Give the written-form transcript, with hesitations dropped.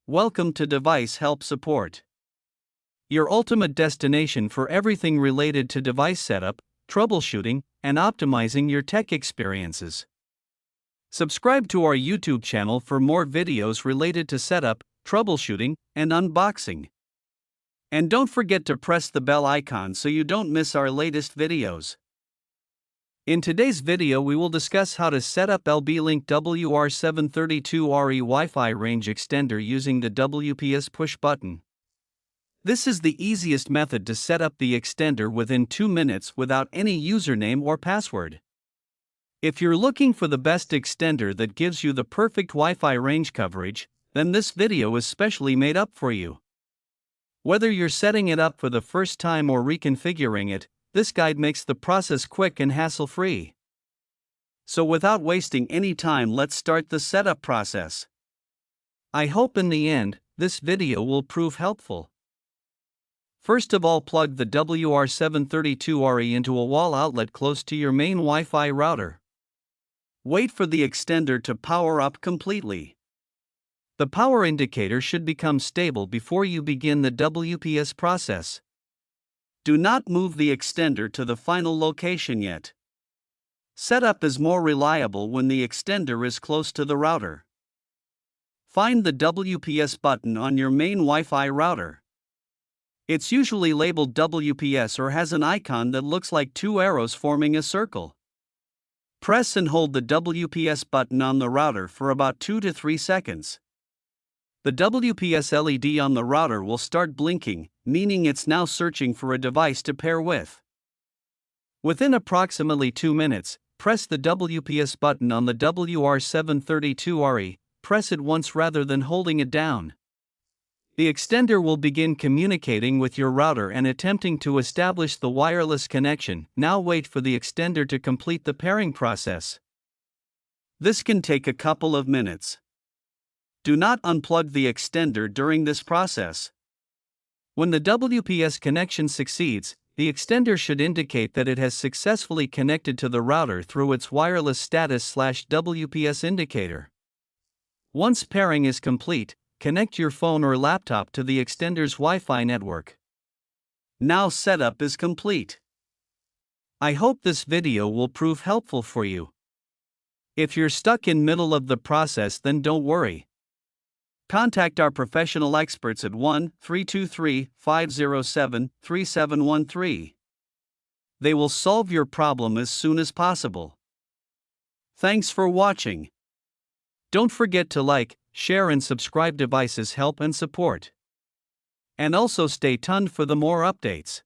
Welcome to Device Help Support, your ultimate destination for everything related to device setup, troubleshooting, and optimizing your tech experiences. Subscribe to our YouTube channel for more videos related to setup, troubleshooting, and unboxing. And don't forget to press the bell icon so you don't miss our latest videos. In today's video we will discuss how to set up LB-Link WR732RE Wi-Fi range extender using the WPS push button. This is the easiest method to set up the extender within 2 minutes without any username or password. If you're looking for the best extender that gives you the perfect Wi-Fi range coverage, then this video is specially made up for you. Whether you're setting it up for the first time or reconfiguring it, this guide makes the process quick and hassle-free. So without wasting any time, let's start the setup process. I hope in the end, this video will prove helpful. First of all, plug the WR732RE into a wall outlet close to your main Wi-Fi router. Wait for the extender to power up completely. The power indicator should become stable before you begin the WPS process. Do not move the extender to the final location yet. Setup is more reliable when the extender is close to the router. Find the WPS button on your main Wi-Fi router. It's usually labeled WPS or has an icon that looks like two arrows forming a circle. Press and hold the WPS button on the router for about 2 to 3 seconds. The WPS LED on the router will start blinking, meaning it's now searching for a device to pair with. Within approximately 2 minutes, press the WPS button on the WR732RE, press it once rather than holding it down. The extender will begin communicating with your router and attempting to establish the wireless connection. Now wait for the extender to complete the pairing process. This can take a couple of minutes. Do not unplug the extender during this process. When the WPS connection succeeds, the extender should indicate that it has successfully connected to the router through its wireless status/WPS indicator. Once pairing is complete, connect your phone or laptop to the extender's Wi-Fi network. Now setup is complete. I hope this video will prove helpful for you. If you're stuck in middle of the process, then don't worry. Contact our professional experts at 1-323-507-3713. They will solve your problem as soon as possible. Thanks for watching. Don't forget to like, share and subscribe. Devices Help and Support. And also stay tuned for the more updates.